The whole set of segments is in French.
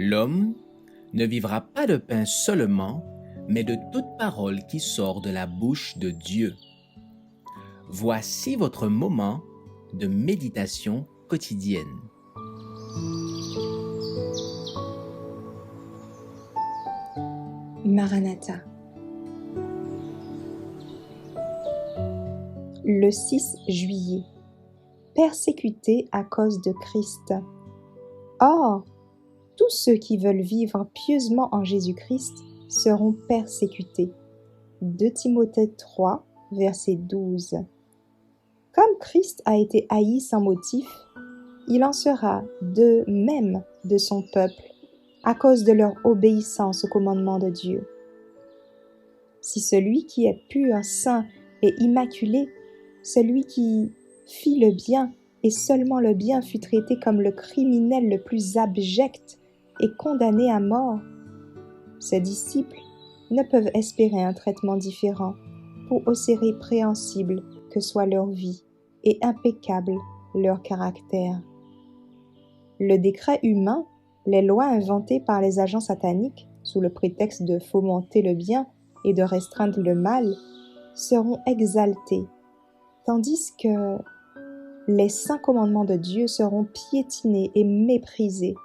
L'homme ne vivra pas de pain seulement, mais de toute parole qui sort de la bouche de Dieu. Voici votre moment de méditation quotidienne. Maranatha. Le 6 juillet. Persécutés à cause de Christ. Or, tous ceux qui veulent vivre pieusement en Jésus-Christ seront persécutés. 2 Timothée 3, verset 12. Comme Christ a été haï sans motif, il en sera de même de son peuple à cause de leur obéissance au commandement de Dieu. Si celui qui est pur, saint et immaculé, celui qui fit le bien et seulement le bien fut traité comme le criminel le plus abject et condamné à mort, ses disciples ne peuvent espérer un traitement différent pour aussi répréhensible que soit leur vie et impeccable leur caractère. Le décret humain, les lois inventées par les agents sataniques sous le prétexte de fomenter le bien et de restreindre le mal, seront exaltés, tandis que les saints commandements de Dieu seront piétinés et méprisés.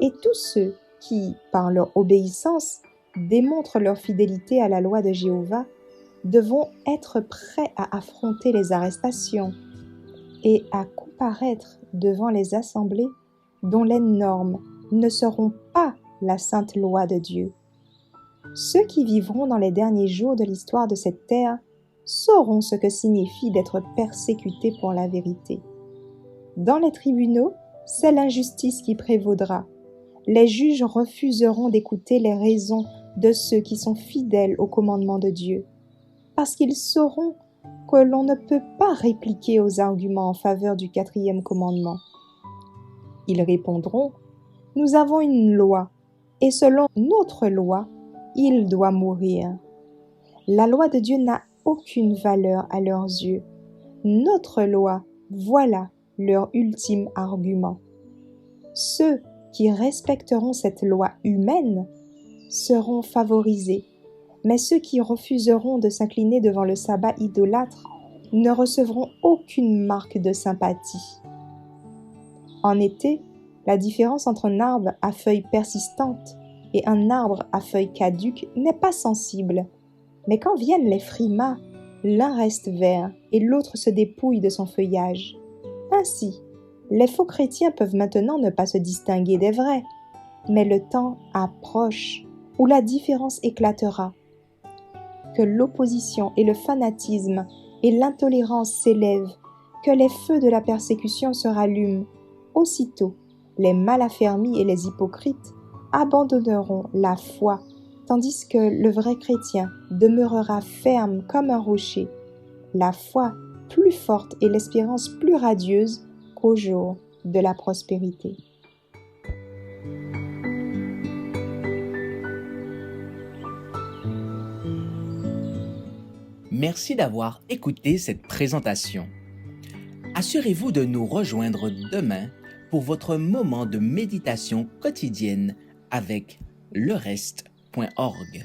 Et tous ceux qui, par leur obéissance, démontrent leur fidélité à la loi de Jéhovah, devront être prêts à affronter les arrestations et à comparaître devant les assemblées dont les normes ne seront pas la sainte loi de Dieu. Ceux qui vivront dans les derniers jours de l'histoire de cette terre sauront ce que signifie d'être persécutés pour la vérité. Dans les tribunaux, c'est l'injustice qui prévaudra. Les juges refuseront d'écouter les raisons de ceux qui sont fidèles au commandement de Dieu, parce qu'ils sauront que l'on ne peut pas répliquer aux arguments en faveur du 4e commandement. Ils répondront : « Nous avons une loi, et selon notre loi, il doit mourir. » La loi de Dieu n'a aucune valeur à leurs yeux. Notre loi, voilà leur ultime argument. Ceux qui respecteront cette loi humaine seront favorisés, mais ceux qui refuseront de s'incliner devant le sabbat idolâtre ne recevront aucune marque de sympathie. En été, la différence entre un arbre à feuilles persistantes et un arbre à feuilles caduques n'est pas sensible. Mais quand viennent les frimas, l'un reste vert et l'autre se dépouille de son feuillage. Ainsi, les faux chrétiens peuvent maintenant ne pas se distinguer des vrais, mais le temps approche où la différence éclatera. Que l'opposition et le fanatisme et l'intolérance s'élèvent, que les feux de la persécution se rallument. Aussitôt, les mal affermis et les hypocrites abandonneront la foi, tandis que le vrai chrétien demeurera ferme comme un rocher, la foi plus forte et l'espérance plus radieuse qu'au jour de la prospérité. Merci d'avoir écouté cette présentation. Assurez-vous de nous rejoindre demain pour votre moment de méditation quotidienne avec lereste.org.